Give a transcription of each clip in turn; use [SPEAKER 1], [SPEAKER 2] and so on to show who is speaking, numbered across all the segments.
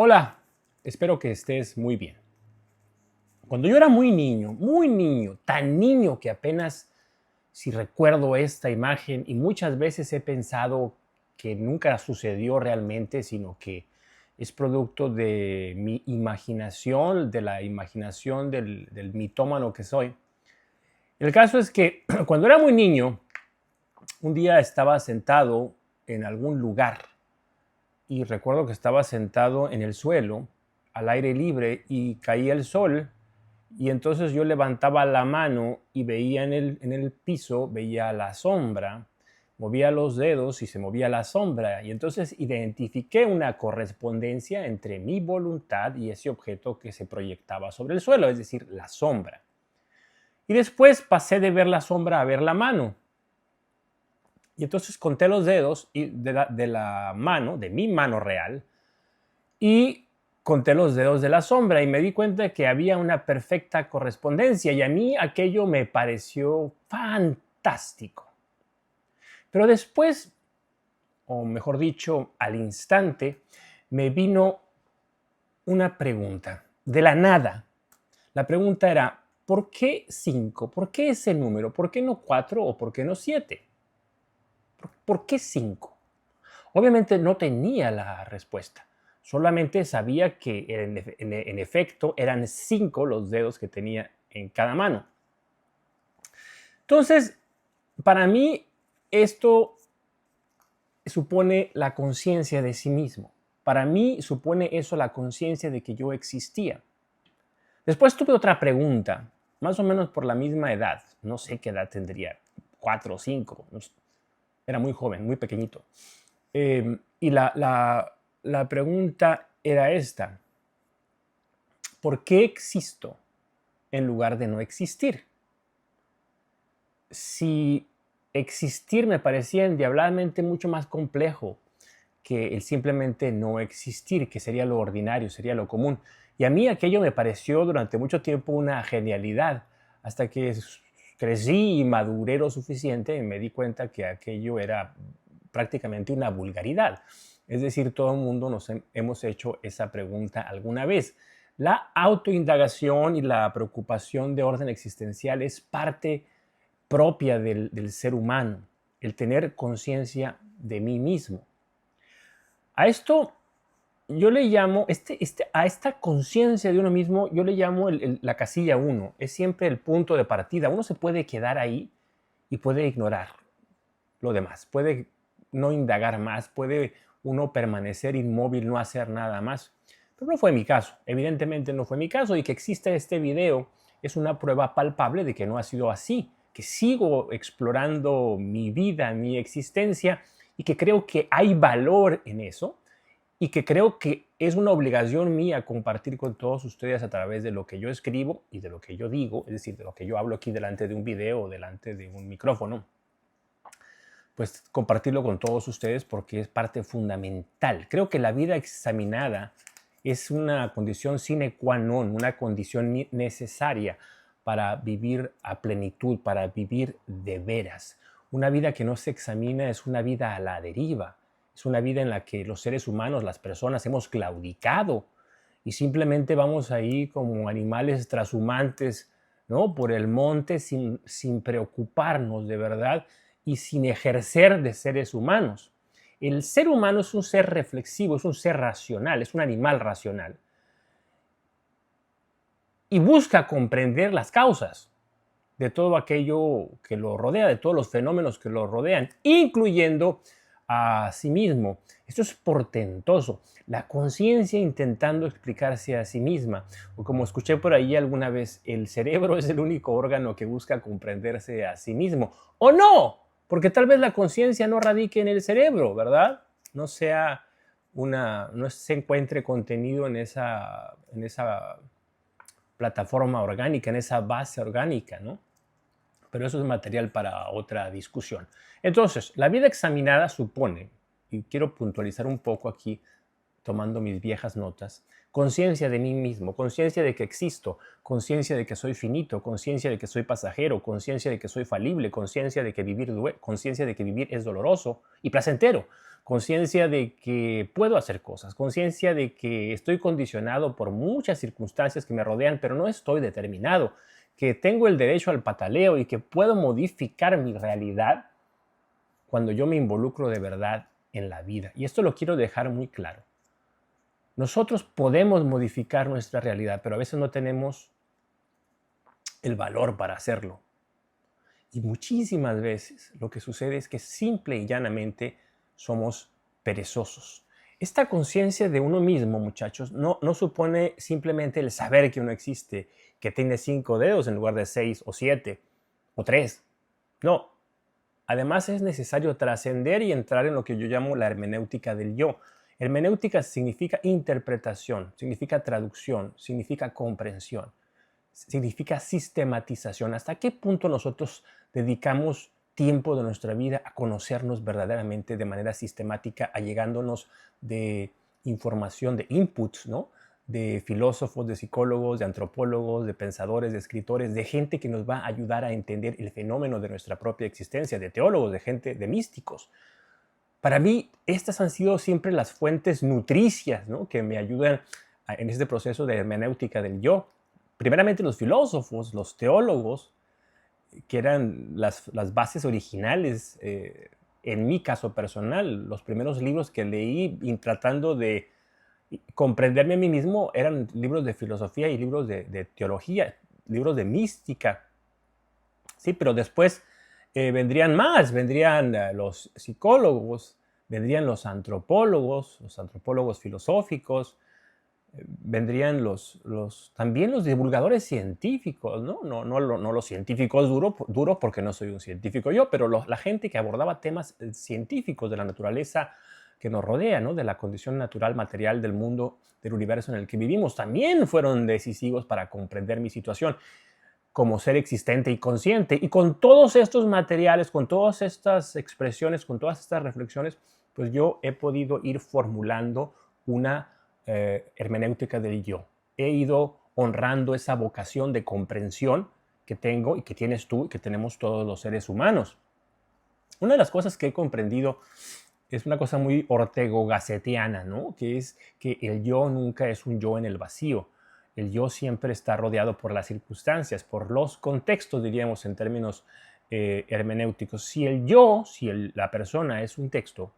[SPEAKER 1] Hola, espero que estés muy bien. Cuando yo era muy niño, tan niño que apenas si recuerdo esta imagen y muchas veces he pensado que nunca sucedió realmente, sino que es producto de mi imaginación, de la imaginación del mitómano que soy. El caso es que cuando era muy niño, un día estaba sentado en algún lugar y recuerdo que estaba sentado en el suelo, al aire libre, y caía el sol, y entonces yo levantaba la mano y veía en el piso, veía la sombra, movía los dedos y se movía la sombra, y entonces identifiqué una correspondencia entre mi voluntad y ese objeto que se proyectaba sobre el suelo, es decir, la sombra. Y después pasé de ver la sombra a ver la mano. Y entonces conté los dedos de la mano, de mi mano real, y conté los dedos de la sombra y me di cuenta de que había una perfecta correspondencia y a mí aquello me pareció fantástico. Pero después, o mejor dicho, al instante, me vino una pregunta, de la nada. La pregunta era, ¿por qué 5? ¿Por qué ese número? ¿Por qué no 4 o por qué no 7? ¿Por qué 5? Obviamente no tenía la respuesta. Solamente sabía que en efecto eran 5 los dedos que tenía en cada mano. Entonces, para mí esto supone la conciencia de sí mismo. Para mí supone eso la conciencia de que yo existía. Después tuve otra pregunta, más o menos por la misma edad. No sé qué edad tendría, 4 o 5. Era muy joven, muy pequeñito. Y la pregunta era esta: ¿por qué existo en lugar de no existir? Si existir me parecía endiabladamente mucho más complejo que el simplemente no existir, que sería lo ordinario, sería lo común. Y a mí aquello me pareció durante mucho tiempo una genialidad, hasta que crecí y maduré lo suficiente y me di cuenta que aquello era prácticamente una vulgaridad. Es decir, todo el mundo nos hemos hecho esa pregunta alguna vez. La autoindagación y la preocupación de orden existencial es parte propia del ser humano, el tener conciencia de mí mismo. A esto yo le llamo, a esta conciencia de uno mismo, yo le llamo la casilla uno. Es siempre el punto de partida. Uno se puede quedar ahí y puede ignorar lo demás, puede no indagar más, puede uno permanecer inmóvil, no hacer nada más. Pero no fue mi caso, evidentemente no fue mi caso, y que exista este video es una prueba palpable de que no ha sido así, que sigo explorando mi vida, mi existencia, y que creo que hay valor en eso, y que creo que es una obligación mía compartir con todos ustedes a través de lo que yo escribo y de lo que yo digo, es decir, de lo que yo hablo aquí delante de un video o delante de un micrófono. Pues compartirlo con todos ustedes porque es parte fundamental. Creo que la vida examinada es una condición sine qua non, una condición necesaria para vivir a plenitud, para vivir de veras. Una vida que no se examina es una vida a la deriva, es una vida en la que los seres humanos, las personas, hemos claudicado y simplemente vamos ahí como animales trashumantes, ¿no? Por el monte sin preocuparnos de verdad y sin ejercer de seres humanos. El ser humano es un ser reflexivo, es un ser racional, es un animal racional. Y busca comprender las causas de todo aquello que lo rodea, de todos los fenómenos que lo rodean, incluyendo a sí mismo. Esto es portentoso. La conciencia intentando explicarse a sí misma. O como escuché por ahí alguna vez, el cerebro es el único órgano que busca comprenderse a sí mismo. ¡O no! Porque tal vez la conciencia no radique en el cerebro, ¿verdad? No sea no se encuentre contenido en esa plataforma orgánica, en esa base orgánica, ¿no? Pero eso es material para otra discusión. Entonces, la vida examinada supone, y quiero puntualizar un poco aquí, tomando mis viejas notas, conciencia de mí mismo, conciencia de que existo, conciencia de que soy finito, conciencia de que soy pasajero, conciencia de que soy falible, conciencia de que conciencia de que vivir es doloroso y placentero, conciencia de que puedo hacer cosas, conciencia de que estoy condicionado por muchas circunstancias que me rodean, pero no estoy determinado, que tengo el derecho al pataleo y que puedo modificar mi realidad cuando yo me involucro de verdad en la vida. Y esto lo quiero dejar muy claro. Nosotros podemos modificar nuestra realidad, pero a veces no tenemos el valor para hacerlo. Y muchísimas veces lo que sucede es que simple y llanamente somos perezosos. Esta conciencia de uno mismo, muchachos, no supone simplemente el saber que uno existe, que tiene 5 dedos en lugar de 6 o 7 o 3. No. Además es necesario trascender y entrar en lo que yo llamo la hermenéutica del yo. Hermenéutica significa interpretación, significa traducción, significa comprensión, significa sistematización. ¿Hasta qué punto nosotros dedicamos tiempo de nuestra vida a conocernos verdaderamente de manera sistemática, allegándonos de información, de inputs, ¿no? De filósofos, de psicólogos, de antropólogos, de pensadores, de escritores, de gente que nos va a ayudar a entender el fenómeno de nuestra propia existencia, de teólogos, de gente, de místicos? Para mí, estas han sido siempre las fuentes nutricias, ¿no? Que me ayudan en este proceso de hermenéutica del yo. Primeramente los filósofos, los teólogos, que eran las bases originales, en mi caso personal, los primeros libros que leí tratando de comprenderme a mí mismo eran libros de filosofía y libros de teología, libros de mística. Sí, pero después vendrían los psicólogos, vendrían los antropólogos filosóficos, vendrían también los divulgadores científicos, ¿no? No los científicos duros, porque no soy un científico yo, pero la gente que abordaba temas científicos de la naturaleza que nos rodea, ¿no? De la condición natural, material del mundo, del universo en el que vivimos, también fueron decisivos para comprender mi situación como ser existente y consciente. Y con todos estos materiales, con todas estas expresiones, con todas estas reflexiones, pues yo he podido ir formulando una hermenéutica del yo. He ido honrando esa vocación de comprensión que tengo y que tienes tú y que tenemos todos los seres humanos. Una de las cosas que he comprendido es una cosa muy ortegogassetiana, ¿no? Que es que el yo nunca es un yo en el vacío. El yo siempre está rodeado por las circunstancias, por los contextos, diríamos en términos hermenéuticos. Si la persona es un texto,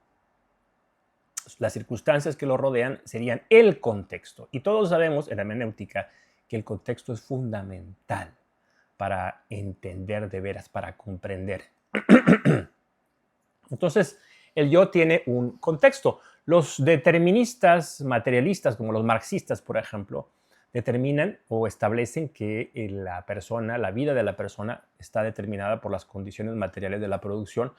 [SPEAKER 1] las circunstancias que lo rodean serían el contexto. Y todos sabemos en la hermenéutica que el contexto es fundamental para entender de veras, para comprender. Entonces, el yo tiene un contexto. Los deterministas materialistas, como los marxistas, por ejemplo, determinan o establecen que la vida de la persona está determinada por las condiciones materiales de la producción,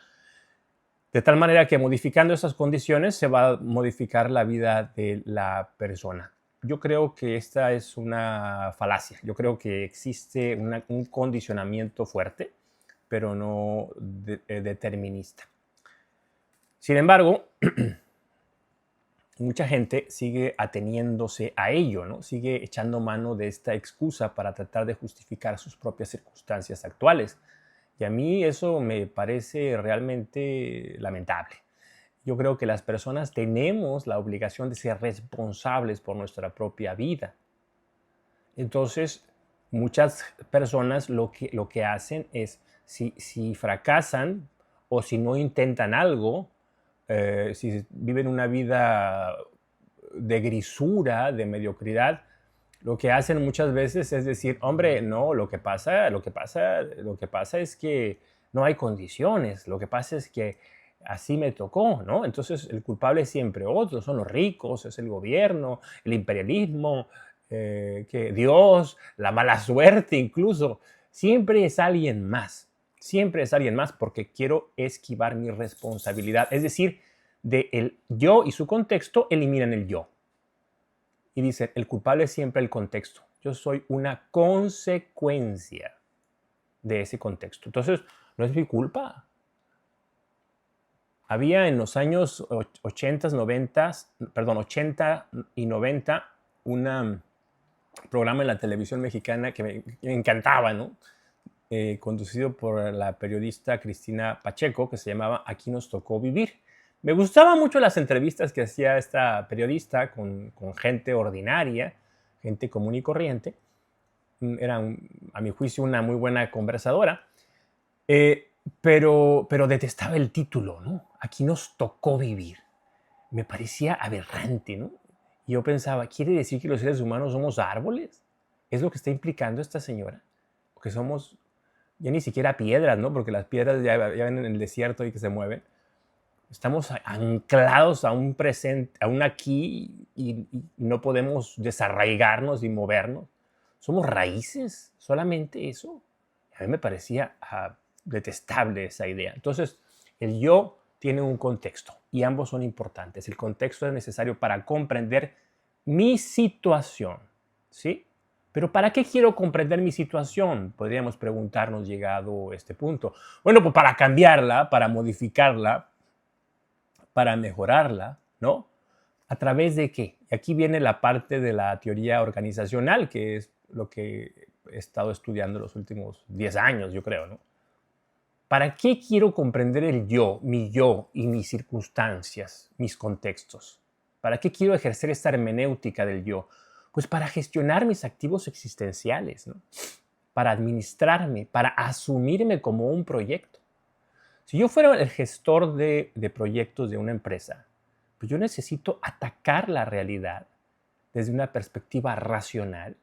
[SPEAKER 1] de tal manera que modificando esas condiciones se va a modificar la vida de la persona. Yo creo que esta es una falacia. Yo creo que existe un condicionamiento fuerte, pero no determinista. Sin embargo, mucha gente sigue ateniéndose a ello, ¿no? Sigue echando mano de esta excusa para tratar de justificar sus propias circunstancias actuales. Y a mí eso me parece realmente lamentable. Yo creo que las personas tenemos la obligación de ser responsables por nuestra propia vida. Entonces, muchas personas lo que hacen es, si fracasan o si no intentan algo, si viven una vida de grisura, de mediocridad, lo que hacen muchas veces es decir, hombre, no, lo que pasa es que no hay condiciones, lo que pasa es que así me tocó, ¿no? Entonces el culpable es siempre otro, son los ricos, es el gobierno, el imperialismo, que Dios, la mala suerte incluso, siempre es alguien más. Siempre es alguien más porque quiero esquivar mi responsabilidad. Es decir, de el yo y su contexto eliminan el yo. Y dicen, el culpable es siempre el contexto. Yo soy una consecuencia de ese contexto. Entonces, no es mi culpa. Había en los años 80, 90, perdón, 80 y 90, un programa en la televisión mexicana que me encantaba, ¿no? Conducido por la periodista Cristina Pacheco, que se llamaba Aquí nos tocó vivir. Me gustaban mucho las entrevistas que hacía esta periodista con gente ordinaria, gente común y corriente. Era, a mi juicio, una muy buena conversadora. Pero detestaba el título, ¿no? Aquí nos tocó vivir. Me parecía aberrante, ¿no? Y yo pensaba, ¿quiere decir que los seres humanos somos árboles? ¿Es lo que está implicando esta señora? Que somos ya ni siquiera piedras, ¿no? Porque las piedras ya ven en el desierto y que se mueven. Estamos anclados a un presente, a un aquí, y no podemos desarraigarnos y movernos. Somos raíces, solamente eso. A mí me parecía detestable esa idea. Entonces, el yo tiene un contexto y ambos son importantes. El contexto es necesario para comprender mi situación, ¿sí? Pero ¿para qué quiero comprender mi situación? Podríamos preguntarnos llegado a este punto. Bueno, pues para cambiarla, para modificarla, para mejorarla, ¿no? ¿A través de qué? Y aquí viene la parte de la teoría organizacional, que es lo que he estado estudiando los últimos 10 años, yo creo, ¿no? ¿Para qué quiero comprender el yo, mi yo y mis circunstancias, mis contextos? ¿Para qué quiero ejercer esta hermenéutica del yo? Pues para gestionar mis activos existenciales, ¿no? Para administrarme, para asumirme como un proyecto. Si yo fuera el gestor de proyectos de una empresa, pues yo necesito atacar la realidad desde una perspectiva racional.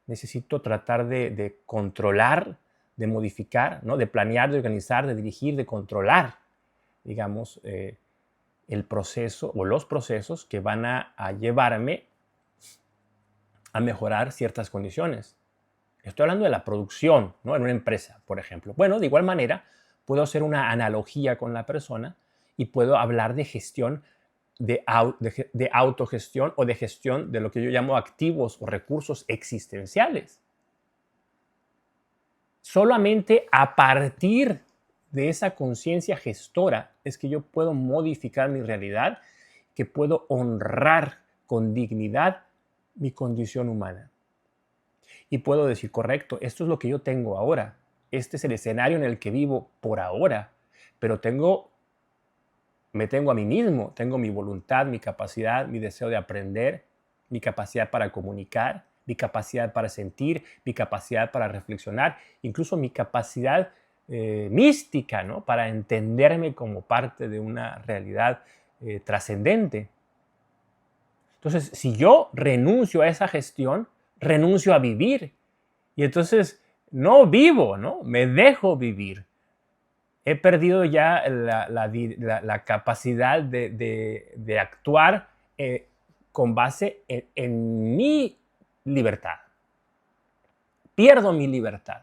[SPEAKER 1] Necesito tratar de controlar, de modificar, ¿no? De planear, de organizar, de dirigir, de controlar, digamos, el proceso o los procesos que van a llevarme a mejorar ciertas condiciones. Estoy hablando de la producción, ¿no? En una empresa, por ejemplo. Bueno, de igual manera, puedo hacer una analogía con la persona y puedo hablar de gestión, de autogestión o de gestión de lo que yo llamo activos o recursos existenciales. Solamente a partir de esa conciencia gestora es que yo puedo modificar mi realidad, que puedo honrar con dignidad mi condición humana. Y puedo decir, correcto, esto es lo que yo tengo ahora. Este es el escenario en el que vivo por ahora. Pero me tengo a mí mismo, tengo mi voluntad, mi capacidad, mi deseo de aprender, mi capacidad para comunicar, mi capacidad para sentir, mi capacidad para reflexionar, incluso mi capacidad mística, ¿no? Para entenderme como parte de una realidad trascendente. Entonces, si yo renuncio a esa gestión, renuncio a vivir. Y entonces no vivo, ¿no? Me dejo vivir. He perdido ya la capacidad de actuar con base en mi libertad. Pierdo mi libertad.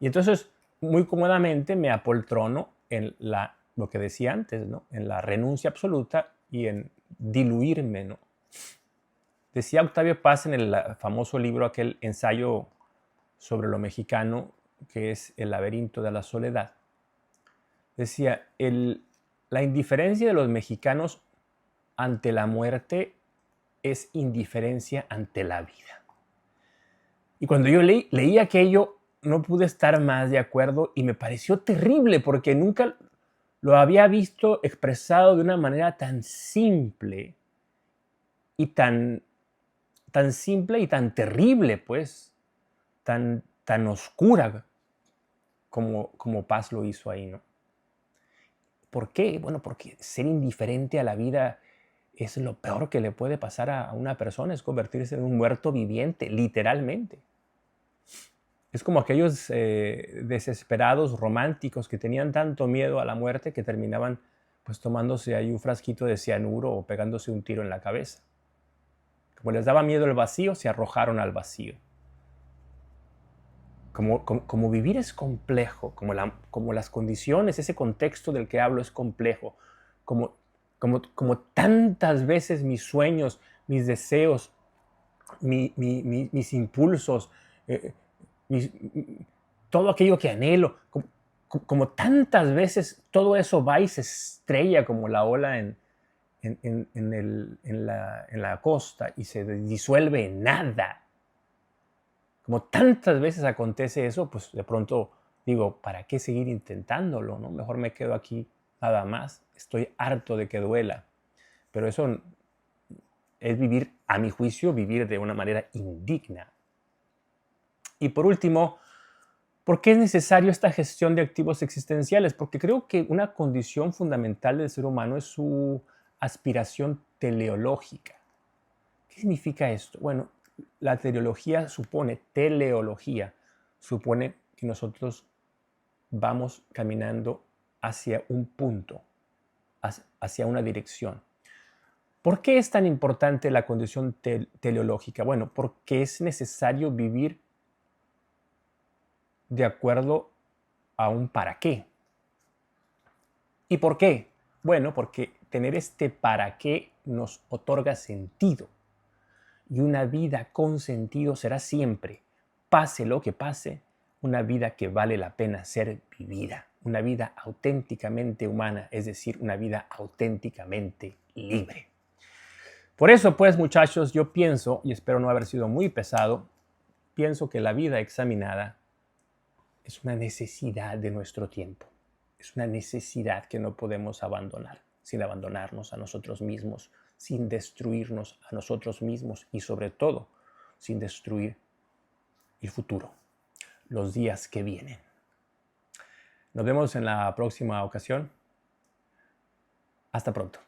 [SPEAKER 1] Y entonces, muy cómodamente me apoltrono en lo que decía antes, ¿no? En la renuncia absoluta y en diluirme, ¿no? Decía Octavio Paz en el famoso libro, aquel ensayo sobre lo mexicano, que es El laberinto de la soledad. Decía, la indiferencia de los mexicanos ante la muerte es indiferencia ante la vida. Y cuando yo leí aquello, no pude estar más de acuerdo y me pareció terrible porque nunca lo había visto expresado de una manera tan simple y tan simple y tan terrible, pues, tan oscura como Paz lo hizo ahí, ¿no? ¿Por qué? Bueno, porque ser indiferente a la vida es lo peor que le puede pasar a una persona, es convertirse en un muerto viviente, literalmente. Es como aquellos desesperados románticos que tenían tanto miedo a la muerte que terminaban pues tomándose ahí un frasquito de cianuro o pegándose un tiro en la cabeza. Como les daba miedo el vacío, se arrojaron al vacío. Como vivir es complejo, como las condiciones, ese contexto del que hablo es complejo, como tantas veces mis sueños, mis deseos, mis impulsos, todo aquello que anhelo, como tantas veces todo eso va y se estrella como la ola en la costa y se disuelve en nada. Como tantas veces acontece eso, pues de pronto digo, ¿para qué seguir intentándolo? ¿No? Mejor me quedo aquí nada más. Estoy harto de que duela. Pero eso es vivir, a mi juicio, vivir de una manera indigna. Y por último, ¿por qué es necesario esta gestión de activos existenciales? Porque creo que una condición fundamental del ser humano es su aspiración teleológica. ¿Qué significa esto? Bueno, la teleología supone que nosotros vamos caminando hacia un punto, hacia una dirección. ¿Por qué es tan importante la condición teleológica? Bueno, porque es necesario vivir de acuerdo a un para qué. ¿Y por qué? Bueno, porque tener este para qué nos otorga sentido. Y una vida con sentido será siempre, pase lo que pase, una vida que vale la pena ser vivida. Una vida auténticamente humana, es decir, una vida auténticamente libre. Por eso, pues, muchachos, yo pienso, y espero no haber sido muy pesado, pienso que la vida examinada es una necesidad de nuestro tiempo. Es una necesidad que no podemos abandonar, sin abandonarnos a nosotros mismos, sin destruirnos a nosotros mismos y sobre todo, sin destruir el futuro, los días que vienen. Nos vemos en la próxima ocasión. Hasta pronto.